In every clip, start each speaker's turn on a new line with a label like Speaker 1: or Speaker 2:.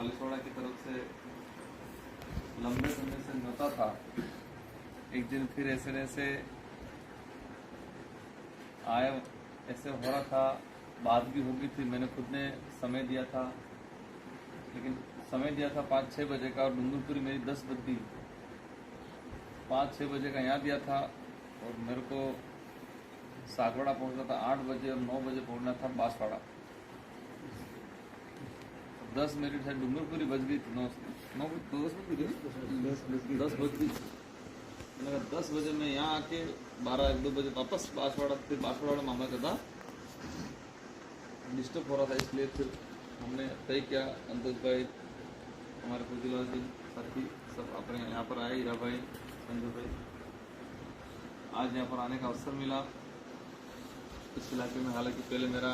Speaker 1: पालिसवाड़ा की तरफ से लंबे समय से न्योता था। एक दिन फिर ऐसे आए, ऐसे हो रहा था, बात भी हो गई थी, मैंने खुद ने समय दिया था, लेकिन समय दिया था 5-6 बजे का और डूंगरपुरी मेरी 10 बजे 5-6 बजे का यहाँ दिया था और मेरे को सागवाड़ा पहुंचना था 8 बजे और 9 बजे पहुंचना था बांसवाड़ा। 10 मिनट है, डूंगरपुरी बज गई थी, 10 बज गई। 10 बजे मैं यहाँ आके 12-1-2 बजे वापस बांसवाड़ा, फिर बांसवाड़ा मामा का था, डिस्टर्ब हो रहा था, इसलिए फिर हमने तय किया, अंतोष भाई, हमारे फुजीलाल जी साथी सब अपने यहाँ पर आए, हीरा भाई, संजू भाई, आज यहाँ पर आने का अवसर मिला। इस इलाके में हालांकि पहले मेरा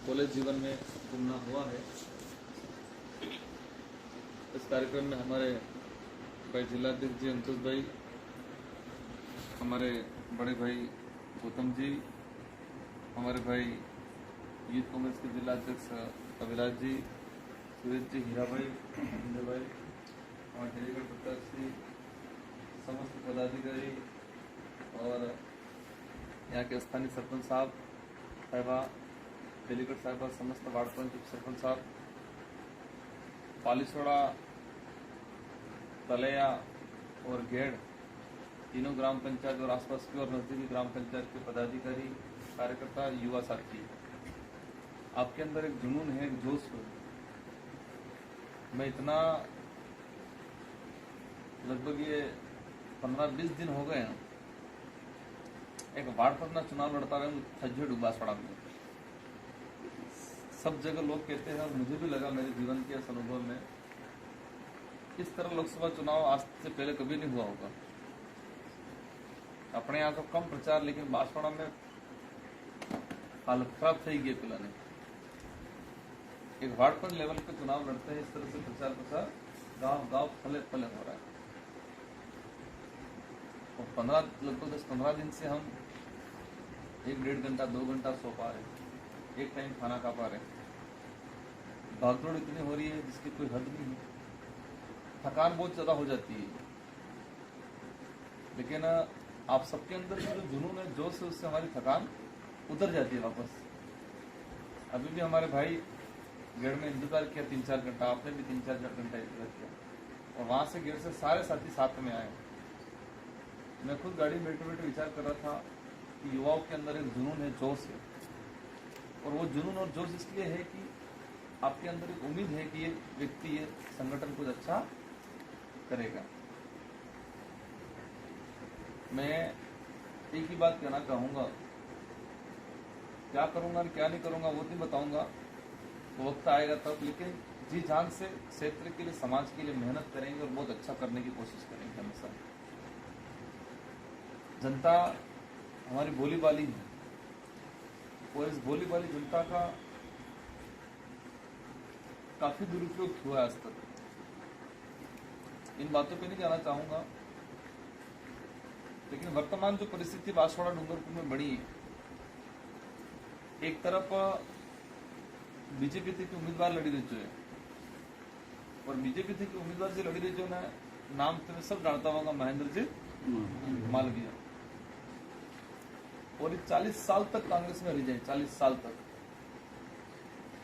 Speaker 1: कॉलेज जीवन में घूमना हुआ है। इस कार्यक्रम में हमारे भाई जिलाध्यक्ष जी अंतोष भाई, हमारे बड़े भाई गौतम जी, हमारे भाई यूथ कांग्रेस के जिलाध्यक्ष अभिलाष जी, सुरेश जी, हीरा भाई, संजय भाई, हमारे डेलीगेट प्रत्याशी, समस्त पदाधिकारी और यहाँ के स्थानीय सरपंच साहब साहिबा, डेलीगेट साहिबा, समस्त वार्ड पंच सरपंच साहब, पालिसवाड़ा, तलैया और घेड़ तीनों ग्राम पंचायत और आसपास की और नजदीकी ग्राम पंचायत के पदाधिकारी, कार्यकर्ता, युवा साथी, आपके अंदर एक जुनून है, एक जोश है। मैं इतना लगभग ये 15-20 दिन हो गए हैं, एक वार्ड पर अपना चुनाव लड़ता रहे, थज्जे बांसवाड़ा में। सब जगह लोग कहते हैं और मुझे भी लगा मेरे जीवन के इस अनुभव में, इस तरह लोकसभा चुनाव आज से पहले कभी नहीं हुआ होगा। अपने यहाँ तो कम प्रचार, लेकिन बांसवाड़ा में हालत खराब थी गई पिलाने। एक वार्ड पर लेवल पे चुनाव लड़ते हैं, इस तरह से प्रचार गांव फले फले हो रहा है। और लगभग 10-15 दिन से हम 1-1.5 घंटा 2 घंटा सो पा रहे, एक टाइम खाना खा पा रहे। भागदौड़ इतनी हो रही है जिसकी कोई हद नहीं है, थकान बहुत ज्यादा हो जाती है, लेकिन आप सबके अंदर जो जुनून है, जोश है, उससे हमारी थकान उतर जाती है वापस। अभी भी हमारे भाई गेड़ में इंतजार किया 3-4 घंटा, आपने भी 3-4 घंटा इंतजार किया, और वहां से गेड़ से सारे साथी साथ में आए। मैं खुद गाड़ी में बैठे बैठे विचार कर रहा था कि युवाओं के अंदर एक जुनून है, जोश है, और वो जुनून और जोश इसलिए है कि आपके अंदर एक उम्मीद है कि ये व्यक्ति, ये संगठन कुछ अच्छा करेगा। मैं एक ही बात कहना चाहूंगा, क्या करूंगा और क्या नहीं करूंगा वो नहीं बताऊंगा, वो वक्त आएगा तब, लेकिन जी जान से क्षेत्र के लिए, समाज के लिए मेहनत करेंगे और बहुत अच्छा करने की कोशिश करेंगे हमेशा। जनता हमारी बोली बाली है, और इस बोली बाली जनता का काफी दुरुपयोग हुआ आज तक। इन बातों पे नहीं जाना चाहूंगा, लेकिन वर्तमान जो परिस्थिति बांसवाड़ा डूंगरपुर में बनी है, एक तरफ बीजेपी थी कि उम्मीदवार लड़ी रही जो है, और बीजेपी थी कि उम्मीदवार जो लड़ी रही जो ना, नाम तो मैं सब जानता होगा, महेंद्र जी मालवीय, और ये 40 साल तक कांग्रेस में रह जाए, 40 साल तक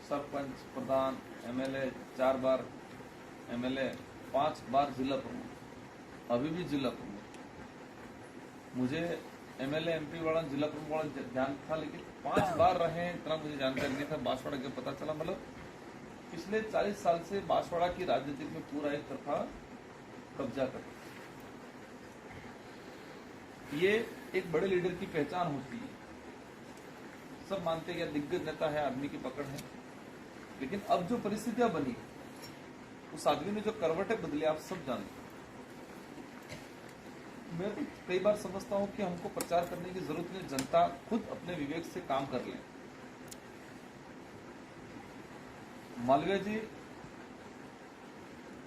Speaker 1: सरपंच, प्रधान, एमएलए, 4 बार एमएलए, 5 बार जिला प्रमुख, अभी भी जिला प्रमुख। मुझे एमएलए एमपी वाला, जिला प्रमुख वाला ध्यान था, लेकिन 5 बार रहे, इतना मुझे जानकारी नहीं था। बांसवाड़ा के पता चला, मतलब पिछले 40 साल से बांसवाड़ा की राजनीति में पूरा एक तरफा कब्जा कर, ये एक बड़े लीडर की पहचान होती है। सब मानते हैं कि दिग्गज नेता है, आदमी की पकड़ है, लेकिन अब जो परिस्थितियां बनी, उस आदमी ने जो करवटें बदली, आप सब जानते हैं। मैं तो कई बार समझता हूं कि हमको प्रचार करने की जरूरत नहीं, जनता खुद अपने विवेक से काम कर ले। मालवीय जी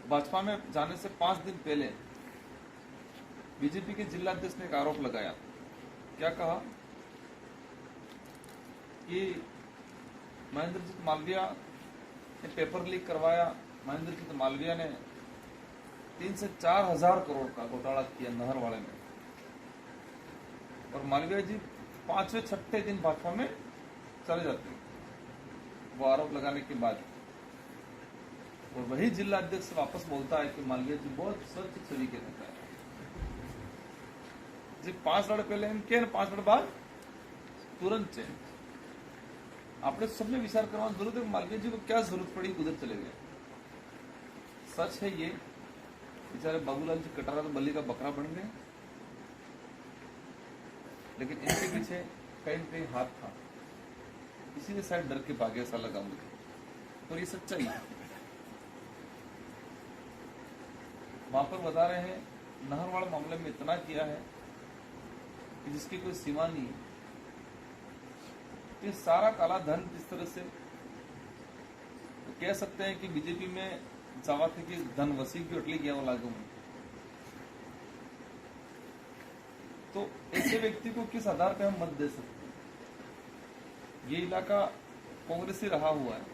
Speaker 1: भाजपा में जाने से 5 दिन पहले बीजेपी के जिलाध्यक्ष ने एक आरोप लगाया। क्या कहा कि महेंद्रजीत मालवीय ने पेपर लीक करवाया, महेंद्र जी मालवीय ने 3 से 4 हजार करोड़ का घोटाला किया नहरवाड़े में, और मालवीय जी 5वें-6ठे दिन भाजपा में चले जाते हैं वो आरोप लगाने के बाद, और वही जिला अध्यक्ष वापस बोलता है कि मालवीय जी बहुत स्वच्छ छवि के नेता है जी। 5 लड़ पहले एम के 5 लड़ बाद तुरंत चेंज। आपने सबने विचार करना जरूरत है मालवीय जी को क्या जरूरत पड़ी उधर चले गए। सच है ये, बेचारे बाबूलाल जी कटारा तो बलि का बकरा बन गए, लेकिन इनके पीछे कहीं न कहीं हाथ था, इसीलिए शायद डर के भागे ऐसा लगा मुझे, और ये सच्चाई है। वहां पर बता रहे हैं नहरवाड़ा मामले में इतना किया है कि जिसकी कोई सीमा नहीं है। ये सारा काला धन जिस तरह से तो कह सकते हैं कि बीजेपी में जावा थे कि धन वसी की उठली गया वो लागू में, तो ऐसे व्यक्ति को किस आधार पर हम मत दे सकते हैं। ये इलाका कांग्रेस ही रहा हुआ है,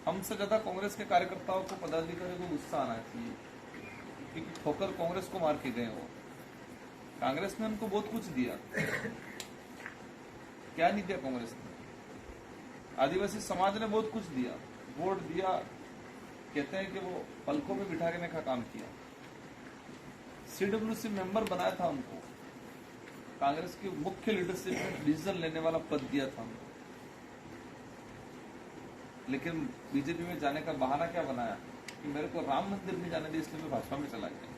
Speaker 1: हमसे ज्यादा कांग्रेस के कार्यकर्ताओं को पदाधिकारियों को गुस्सा आना चाहिए, क्योंकि ठोकर कांग्रेस को मार के गए वो। कांग्रेस ने उनको बहुत कुछ दिया, क्या नहीं दिया कांग्रेस ने? आदिवासी समाज ने बहुत कुछ दिया, वोट दिया, कहते हैं कि वो पलकों में बिठाने का काम किया। सीडब्ल्यूसी मेंबर बनाया था उनको, कांग्रेस की मुख्य लीडरशिप में डिसीजन लेने वाला पद दिया था उनको, लेकिन बीजेपी में जाने का बहाना क्या बनाया कि मेरे को राम मंदिर नहीं जाने दिया, इसलिए मैं भाजपा में चला गया।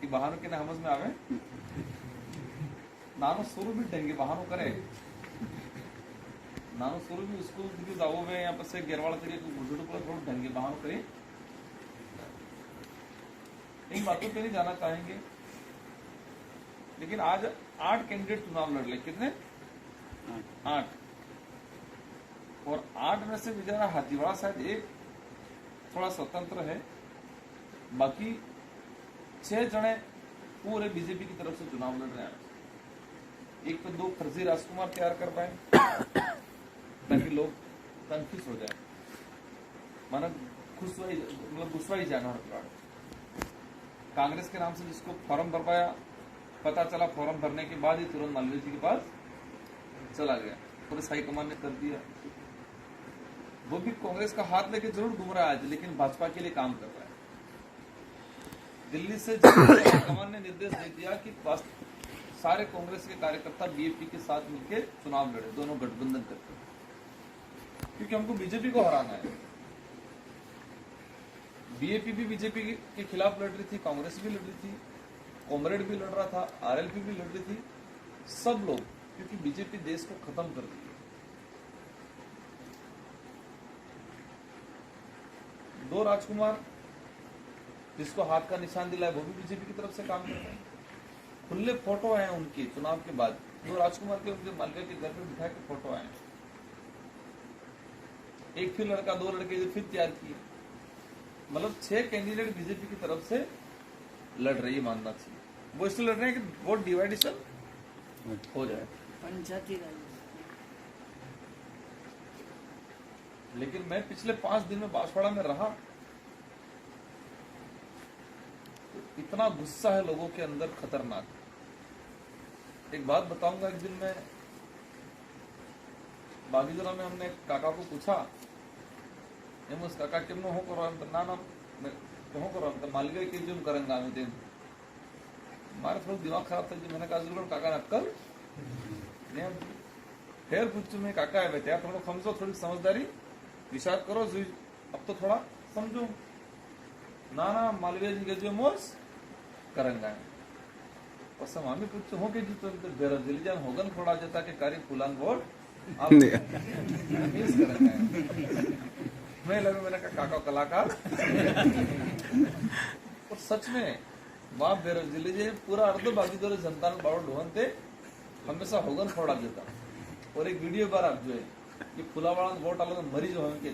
Speaker 1: कि बहानों के समझ में आवे नानो शुरू भी ढंगे बहानों करे, नानो शुरू भी स्कूल की जाओ में यहाँ पर से गेरवाड़ा तरीके थोड़ा ढंगे बहानों करे। इन बातों पे नहीं जाना चाहेंगे, लेकिन आज 8 कैंडिडेट चुनाव लड़ ले। कितने? 8, और 8 में से बेचारा हाथीवाड़ा शायद एक थोड़ा स्वतंत्र है, बाकी 6 जने पूरे बीजेपी की तरफ से चुनाव लड़ रहे हैं। एक तो 2 फर्जी राजकुमार तैयार कर पाए ताकि लोग कंफ्यूज हो जाए, माना घुसवाई जाना। कांग्रेस के नाम से जिसको फॉर्म भर पाया, पता चला फॉर्म भरने के बाद ही तुरंत मालवीय जी के पास चला गया, पुलिस हाईकमान ने कर दिया। वो भी कांग्रेस का हाथ लेके जरूर घूम रहा है, लेकिन भाजपा के लिए काम कर रहा है। दिल्ली से हाईकमान ने निर्देश दे दिया कि सारे कांग्रेस के कार्यकर्ता बीएपी के साथ मिलकर चुनाव लड़े, दोनों गठबंधन करके, क्योंकि हमको बीजेपी को हराना है। बीएपी भी बीजेपी के खिलाफ लड़ रही थी, कांग्रेस भी लड़ रही थी, कॉमरेड भी लड़ रहा था, आरएलपी भी लड़ रही थी, सब लोग, क्योंकि बीजेपी देश को खत्म कर रही है। 2 राजकुमार जिसको हाथ का निशान दिलाया वो भी बीजेपी की तरफ से काम कर रहे हैं। खुले फोटो आए उनकी चुनाव के बाद, 2 राजकुमार के उनके मालवीय के घर पे बिठा के फोटो आए। एक फिर लड़का, 2 लड़के जो फिर तैयार किए, मतलब 6 कैंडिडेट बीजेपी की तरफ से लड़ रही है, मानना चाहिए। वो इसलिए लड़ रहे हैं कि वोट डिवाइडेशन हो जाए,
Speaker 2: पंचायती राज।
Speaker 1: लेकिन मैं पिछले 5 दिन में बांसवाड़ा में रहा, तो इतना गुस्सा है लोगों के अंदर, खतरनाक। एक बात बताऊंगा, एक दिन में बागीजरा में हमने काका को पूछा, उस काका के हो करो ना हो करो मालवीय के जो करेंगे आम्ही ते मारे थोड़ा दिमाग खराब था। मैंने कहा जरूर काका अक्कल फिर पूछू मैं काका है बेटा, थोड़ा समझो, थोड़ी समझदारी विचार करो, अब तो थोड़ा समझो ना मालवीय जी के जो मोस करेंगे असम आम्ही पूछो हो के जी तो दिली जान होगन थोड़ा जता के कारी फुलान वोट मैं लगे मैंने कहा काका कलाकार। और सच में वहां बेरोज दिल्ली पूरा अर्ध बागी दो जनता बाड़ो ढोहन थे हमेशा होगन थोड़ा देता। और एक वीडियो बार आप जो है कि फुलावाड़ा वोट आलो तो मरीज हो के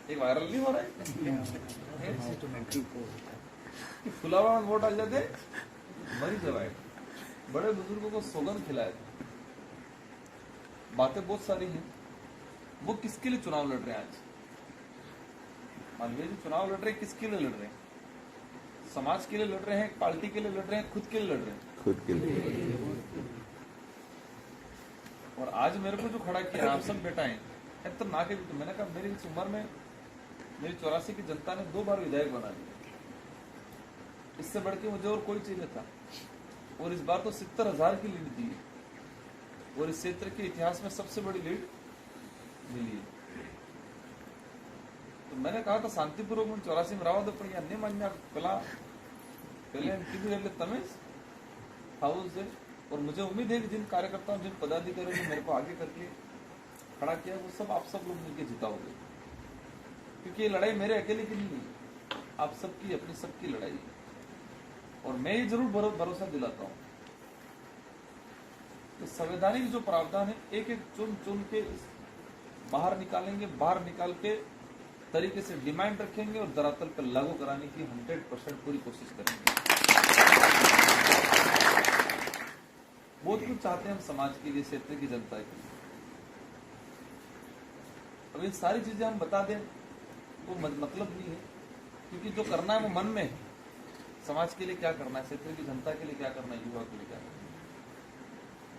Speaker 1: एक वायरल नहीं हो रहा है कि फुलावाड़ा वोट आ जाते मरीज जवाए। बड़े बुजुर्गों को सौगंध खिलाए थे। बातें बहुत सारी हैं। वो किसके लिए चुनाव लड़ रहे हैं आज? मालवीय जी चुनाव लड़ रहे हैं, किसके लिए लड़ रहे हैं? समाज के लिए लड़ रहे हैं, पार्टी के लिए लड़ रहे हैं, खुद के लिए लड़ रहे हैं?
Speaker 2: खुद के लिए।
Speaker 1: और आज मेरे को जो खड़ा किया आप सब बेटाएं तो ना के तो मैंने कहा मेरी इस उम्र में मेरी 84 की जनता ने 2 बार विधायक बना दिया, इससे बढ़ के मुझे और कोई चाहिए था। और इस बार तो 70,000 की लीड दी है और इस क्षेत्र के इतिहास में सबसे बड़ी लीड मिली है। तो मैंने कहा था शांतिपूर्वक में 84 में राव दो पण अन्य मान्य कला पहले तमेज हाउस है। और मुझे उम्मीद है कि जिन कार्यकर्ताओं जिन पदाधिकारियों ने मेरे को आगे करके खड़ा किया वो सब आप सब लोग मिलकर जिताओगे, क्योंकि ये लड़ाई मेरे अकेले की नहीं है, आप सबकी अपनी सबकी लड़ाई है। और मैं ये जरूर भरोसा दिलाता हूं कि संवैधानिक जो प्रावधान है एक एक चुन चुन के बाहर निकालेंगे, बाहर निकाल के तरीके से डिमांड रखेंगे और धरातल पर लागू कराने की 100% पूरी कोशिश करेंगे। बहुत कुछ चाहते हैं हम समाज के लिए, क्षेत्र की जनता के लिए। अब इन सारी चीजें हम बता दें वो मतलब नहीं है, क्योंकि जो करना है वो मन में है। समाज के लिए क्या करना है, क्षेत्र की जनता के लिए क्या करना है, युवा के लिए क्या करना है।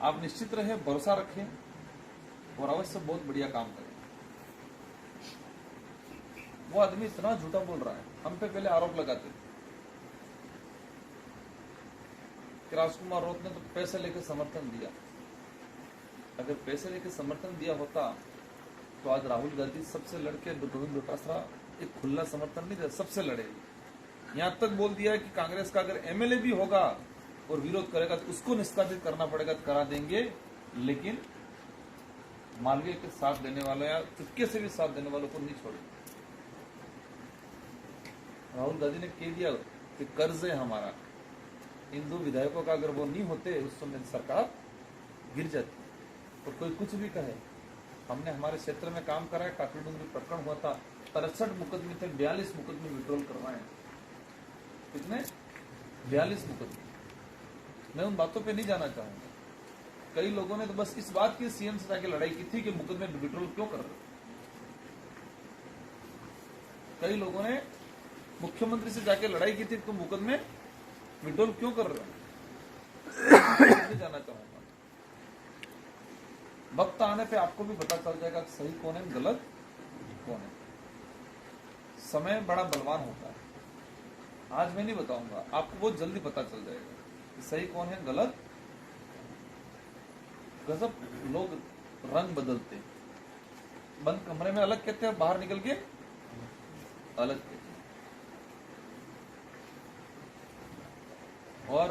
Speaker 1: आप निश्चित रहे, भरोसा रखें और अवश्य बहुत बढ़िया काम करें। वो आदमी इतना झूठा बोल रहा है, हम पे पहले आरोप लगाते कि राजकुमार रोत ने तो पैसे लेकर समर्थन दिया। अगर पैसे लेकर समर्थन दिया होता तो आज राहुल गांधी सबसे लड़के गोविंद डोटासरा एक खुला समर्थन नहीं दिया, सबसे लड़ेगी। यहां तक बोल दिया है कि कांग्रेस का अगर एमएलए भी होगा और विरोध करेगा तो उसको निष्कासित करना पड़ेगा, तो करा देंगे, लेकिन मालवीय के साथ देने वालों या चुपके से भी साथ देने वालों को नहीं छोड़ेंगे। राहुल गांधी ने कह दिया कि कर्ज है हमारा, इन 2 विधायकों का अगर वो नहीं होते उस समय सरकार गिर जाती। और कोई कुछ भी कहे, हमने हमारे क्षेत्र में काम करा है, काकड़ी डूंगरी प्रकरण हुआ था, 63 मुकदमे थे, 42 मुकदमे विड्रॉल करवाए। कितने? 42 मुकदमे। मैं उन बातों पे नहीं जाना चाहूंगा। कई लोगों ने तो बस इस बात की सीएम से जाके लड़ाई की थी कि मुकदमे विड्रॉल क्यों कर रहे। कई लोगों ने मुख्यमंत्री से जाके लड़ाई की थी कि मुकदमे विड्रॉल क्यों कर रहे हैं। नहीं जाना चाहूंगा। वक्त आने पे आपको भी पता चल जाएगा कि सही कौन है, गलत कौन है। समय बड़ा बलवान होता है। आज मैं नहीं बताऊंगा, आपको बहुत जल्दी पता चल जाएगा कि सही कौन है, गलत। गजब लोग रंग बदलते, बंद कमरे में अलग कहते हैं, बाहर निकल के अलग कहते हैं। और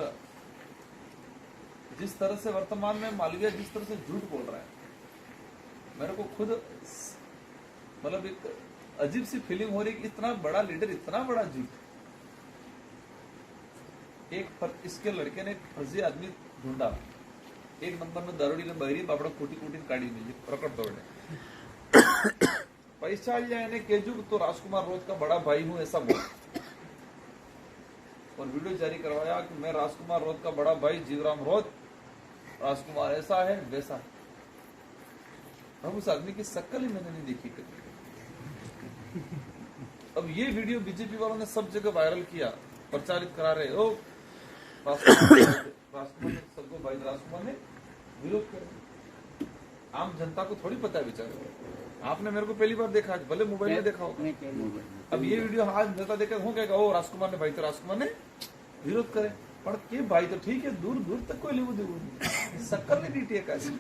Speaker 1: जिस तरह से वर्तमान में मालवीय जिस तरह से झूठ बोल रहा है, मेरे को खुद मतलब एक अजीब सी फीलिंग हो रही कि इतना बड़ा लीडर, इतना बड़ा झूठ। इसके लड़के ने फर्जी आदमी ढूंढा, 1 नंबर में दारूडी ने बहरी बापड़ा कोटी कोटी काढ़ी मिली प्रकट तोड़ने पैसा लिया इन्हें केजू तो राजकुमार रोत का बड़ा भाई हूं ऐसा बोल, और वीडियो जारी करवाया कि मैं राजकुमार रोत का बड़ा भाई जीवराम रोत, राजकुमार ऐसा है वैसा है। अब उस आदमी की शक्ल ही मैंने नहीं देखी कभी। अब ये वीडियो बीजेपी वालों ने सब जगह वायरल किया, प्रचारित करा रहे, ओ राजकुमार सबको भाई, राजकुमार ने विरोध कर। आम जनता को थोड़ी पता है बेचारे, आपने मेरे को पहली बार देखा, भले मोबाइल में देखा होगा। अब ये वीडियो आज जनता देखे हो कहेगा ओ राजकुमार ने भाई, तो राजकुमार ने विरोध करे, पर के भाई तो ठीक है, दूर दूर तक कोई लेवो देवो नहीं, शक्ल नहीं डीटी कैसे।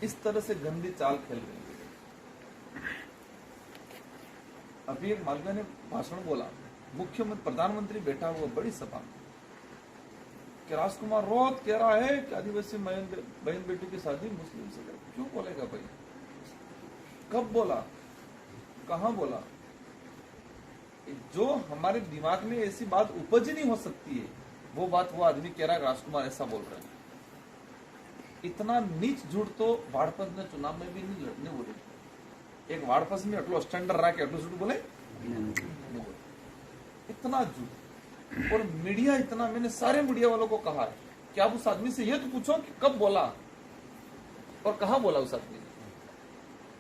Speaker 1: इस तरह से गंदी चाल खेल रही है। अभी एक मालवीय ने भाषण बोला, मुख्यमंत्री प्रधानमंत्री बैठा हुआ बड़ी सभा में, कि राजकुमार रोत कह रहा है कि आदिवासी बहन बेटी की शादी मुस्लिम से करे। क्यों बोलेगा भाई, कब बोला, कहां बोला? जो हमारे दिमाग में ऐसी बात उपज नहीं हो सकती है, वो बात वो आदमी कह रहा है राजकुमार ऐसा बोल रहा है। इतना नीच झूठ तो वाड़पंथ ने चुनाव में भी नहीं बोले। एक वाड़पंथ में अटलो स्टैंडर्ड रहा के अटलो झूठ बोले नहीं बोले, इतना झूठ। और मीडिया इतना, मैंने सारे मीडिया वालों को कहा है कि आप उस आदमी से ये तो पूछो कि कब बोला और कहां बोला। उस आदमी ने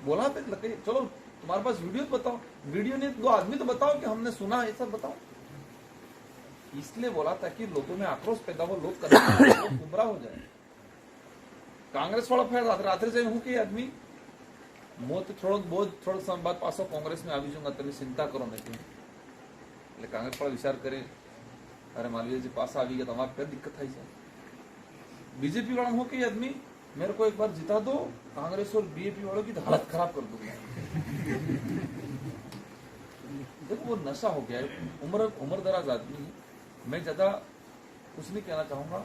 Speaker 1: बोला तो चलो तुम्हारे पास वीडियो तो बताओ, वीडियो नहीं 2 आदमी तो बताओ कि हमने सुना, ये सब बताओ। इसलिए बोला ताकि लोगों में आक्रोश पैदा हो, लोग गुमराह हो जाए। कांग्रेस वाला फायदा रात्रि से हूँ कि आदमी मोत थोड़ा समय बाद पासो कांग्रेस में આવી જુંગા, તમે ચિંતા કરો નથી। એટલે કાંગ્રેસ વાળા વિચાર કરે અરે માલવીયજી પાસા આવી ગયા તો અમારે क्या दिक्कत થાય છે। बीजेपी वाला हो कि आदमी मेरे को एक बार जिता दो, कांग्रेस और बीजेपी वालों की हालत खराब कर दूंगा। देखो वो नशा हो गया है, उम्र दराज आदमी है। मैं ज्यादा कुछ नहीं कहना चाहूंगा,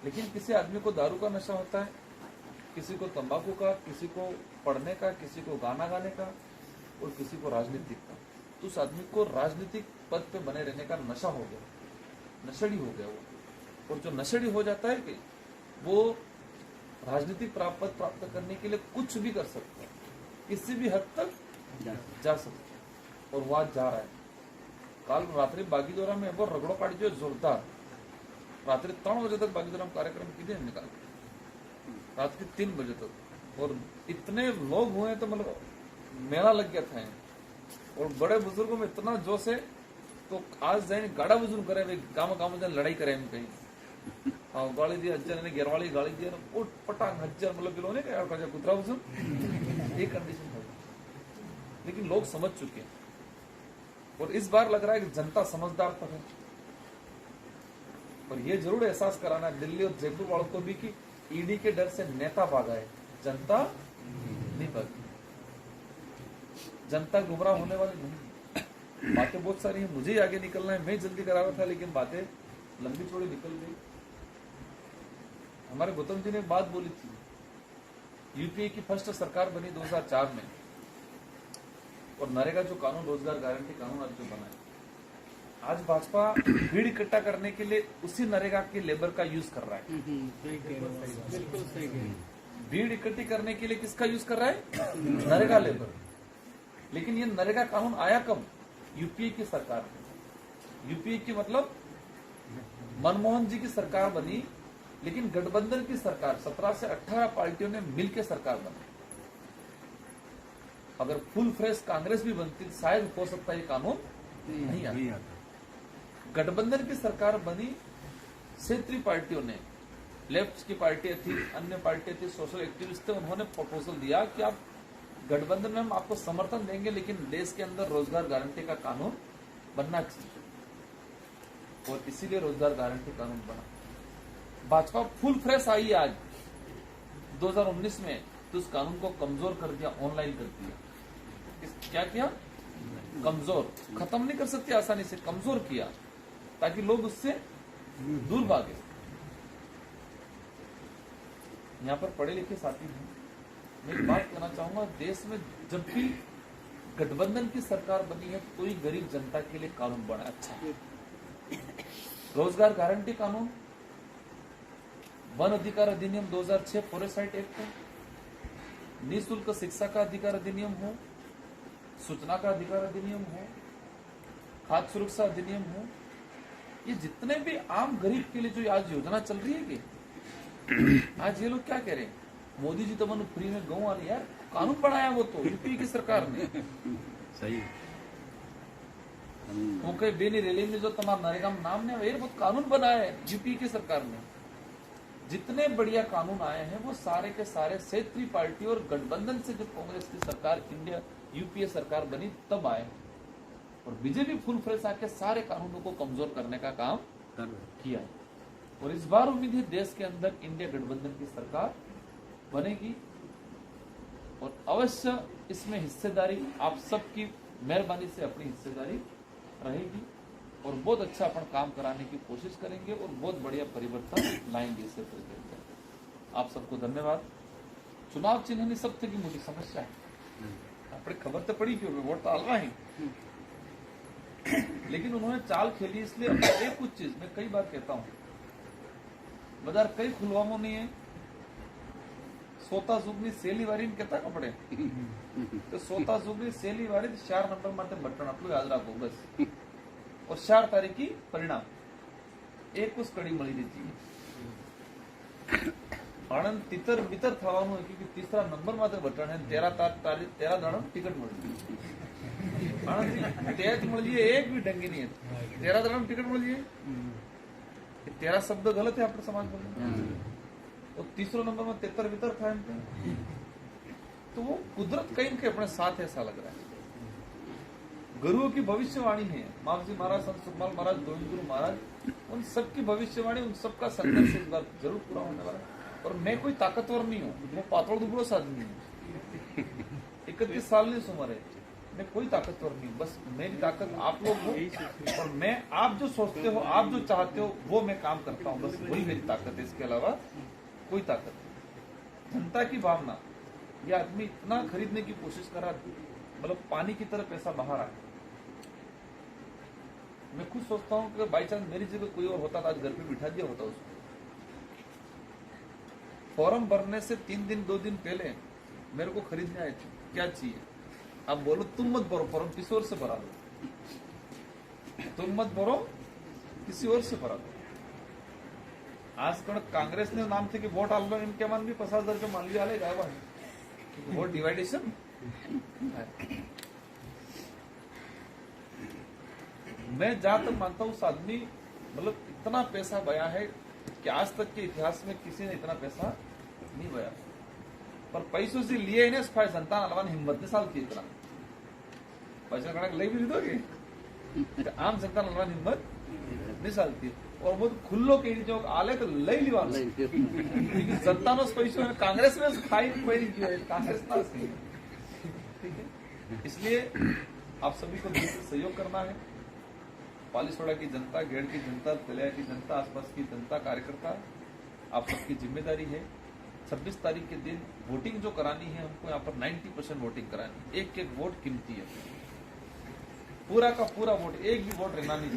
Speaker 1: लेकिन किसी आदमी को दारू का नशा होता है, किसी को तंबाकू का, किसी को पढ़ने का, किसी को गाना गाने का, और किसी को राजनीतिक का। तो उस आदमी को राजनीतिक पद पे बने रहने का नशा हो गया, नशेड़ी हो गया वो। और जो नशेड़ी हो जाता है कि वो राजनीतिक पद प्राप्त करने के लिए कुछ भी कर सकता है, किसी भी हद तक जा सकता है, और वो आज जा रहा है। काल रात्रि बागीदोरा में वो रगड़ो पाड़ी जो जोरदार, रात्रि 3 बजे तक बागीदोरा में कार्यक्रम किए निकाल, रात के 3 बजे तक, और इतने लोग हुए तो मतलब मेला लग गया था। और बड़े बुजुर्गों में इतना जोश है, तो आज जाए गाड़ा बुजुर्ग करे गाँव लड़ाई करे एम कहीं। हाँ गाड़ी दी 1000 ने घेरवाली गाड़ी दी उठ पटांग 1000 मतलब किलो ने क्या कुतरा बुजुर्ग एक कंडीशन है। लेकिन लोग समझ चुके हैं, और इस बार लग रहा है कि जनता समझदार तक है। और ये जरूर एहसास कराना है दिल्ली और जयपुर वालों को भी कि ईडी के डर से नेता भागा है, जनता नहीं भागी। जनता गुमराह होने वाली नहीं। बातें बहुत सारी हैं, मुझे ही आगे निकलना है, मैं जल्दी करा रहा था, लेकिन बातें लंबी चौड़ी निकल गई। हमारे गौतम जी ने एक बात बोली थी, यूपीए की फर्स्ट सरकार बनी 2004 में, और नरेगा जो कानून, रोजगार गारंटी कानून आज जो बना है, आज भाजपा भीड़ इकट्ठा करने के लिए उसी नरेगा के लेबर का यूज कर रहा है।
Speaker 2: बिल्कुल सही।
Speaker 1: भीड़ इकट्ठी करने के लिए किसका यूज कर रहा है? नरेगा लेबर। लेकिन ये नरेगा कानून आया कब? यूपीए की सरकार में। यूपीए की मतलब मनमोहन जी की सरकार बनी, लेकिन गठबंधन की सरकार 17 से 18 पार्टियों ने मिलकर सरकार बनाई। अगर फुल फ्रेश कांग्रेस भी बनती शायद हो सकता है ये कानून नहीं आता। गठबंधन की सरकार बनी, क्षेत्रीय पार्टियों ने, लेफ्ट की पार्टियां थी, अन्य पार्टियां थी, सोशल एक्टिविस्ट थे, उन्होंने प्रपोजल दिया कि आप गठबंधन में हम आपको समर्थन देंगे, लेकिन देश के अंदर रोजगार गारंटी का कानून बनना चाहिए, और इसीलिए रोजगार गारंटी कानून बना। भाजपा फुल फ्रेश आई आज 2019 में, तो उस कानून को कमजोर कर दिया, ऑनलाइन कर दिया। क्या किया? कमजोर। खत्म नहीं कर सकती आसानी से, कमजोर किया ताकि लोग उससे दूर भागे। यहाँ पर पढ़े लिखे साथी हैं, मैं एक बात कहना चाहूंगा, देश में जब भी गठबंधन की सरकार बनी है तो ही गरीब जनता के लिए कानून बना अच्छा है। रोजगार गारंटी कानून, वन अधिकार अधिनियम 2006, फॉरेस्ट एक्ट है, निःशुल्क शिक्षा का अधिकार अधिनियम हो, सूचना का अधिकार अधिनियम हो, खाद्य सुरक्षा अधिनियम हो, ये जितने भी आम गरीब के लिए जो आज योजना चल रही है कि आज ये लोग क्या कह रहे हैं, मोदी जी तो मनु फ्री में गऊ वाले, यार कानून बनाया वो तो यूपी की सरकार ने।
Speaker 2: सही
Speaker 1: ओके बेनी रेली में जो तुम्हारा नरेगा में नाम ने बहुत कानून बनाया है यूपी की सरकार ने। जितने बढ़िया कानून आए हैं वो सारे के सारे क्षेत्रीय पार्टी और गठबंधन से जब कांग्रेस की सरकार इंडिया यूपीए सरकार बनी तब आए, और बीजेपी फुल फ्रेश आके सारे कानूनों को कमजोर करने का काम किया है। और इस बार उम्मीद है देश के अंदर इंडिया गठबंधन की सरकार बनेगी, और अवश्य इसमें हिस्सेदारी आप सबकी मेहरबानी से अपनी हिस्सेदारी रहेगी, और बहुत अच्छा अपन काम कराने की कोशिश करेंगे, और बहुत बढ़िया परिवर्तन लाएंगे इससे। आप सबको धन्यवाद। चुनाव चिन्ह नहीं सब थे कि मुझे समस्या है, अपने खबर तो पड़ी क्यों वोट तो आलवा है, लेकिन उन्होंने चाल खेली। इसलिए एक कुछ चीज मैं कई बार कहता हूं, बाजार कई खुलवामो नहीं है, सोता जुगनी सेली वारी कहता कपड़े तो सोता जुगनी सेली वारी 4 नंबर माटे बटन आटलू याद रखो बस। और 4 तारीख की परिणाम एक कुछ कड़ी मળી रही थी। આણંદ તિતર બિતર થવાનું હોય કે તીસરા નંબર માં બટન હે 13 દાડા ટિકિટ મળી આણંદ તેજ મળીએ એક भी ढंगी नहीं है 13 दाड़ा टिकट મળીએ 13 शब्द गलत है अपने समाज में तो तीसरा नंबर में 73 बितर था तो वो कुदरत कहीं के अपने साथ ऐसा लग रहा है। गुरुओं की भविष्यवाणी है, मामजी महाराज, संत सुखमाल महाराज, गोविंद गुरु महाराज, उन सबकी भविष्यवाणी, उन सबका संघर्ष इस बार जरूर पूरा होने वाला है। और मैं कोई ताकतवर नहीं हूँ, मैं पातड़ दुबड़ो आदमी हूँ, 31 साल की उम्र है, मैं कोई ताकतवर नहीं हूँ। बस मेरी ताकत आप लोग हो और मैं आप जो सोचते हो, आप जो चाहते हो वो मैं काम करता हूँ, बस वही मेरी ताकत है, इसके अलावा कोई ताकत नहीं। जनता की भावना, ये आदमी इतना खरीदने की कोशिश कर रहा, मतलब पानी की तरह पैसा बाहर आया। मैं खुद सोचता हूँ कि बाई चांस मेरी जगह कोई और होता तो आज घर पे बिठा दिया होता उसको। फॉर्म भरने से 3 दिन 2 दिन पहले मेरे को खरीदने आए थे, क्या चाहिए, अब बोलो तुम मत भरो फॉर्म, किसी और से भरा दो, तुम मत भरो किसी और से भरा दो। आज कण कांग्रेस ने नाम थे कि वोट आल लो, इनके मन भी 50,000 रुपये मान लिया आले गावा वोट डिवाइडेशन। मैं जहां तक मानता हूं उस आदमी मतलब इतना पैसा बया है कि आज तक के इतिहास में किसी ने इतना पैसा नहीं बया, पर पैसों से लिए इन्हें फाय संतान अलवान हिम्मत ने साल की इतना पैसा कणक लई भी दीधो आम संतान अलवान हिम्मत नहीं सालती और वो खुल्लो के जो आले तो लई लीवा संतानों पैसों कांग्रेस में खाई कांग्रेस ना ठीक है। इसलिए आप सभी को बिल्कुल सहयोग करना है। पालीसोड़ा की जनता, घेड़ की जनता, तलिया की जनता, आसपास की जनता, कार्यकर्ता, आप सबकी जिम्मेदारी है। 26 तारीख के दिन वोटिंग जो करानी है, हमको यहाँ पर 90% वोटिंग करानी है। एक एक वोट कीमती है, पूरा का पूरा वोट, एक भी वोट रहना नहीं।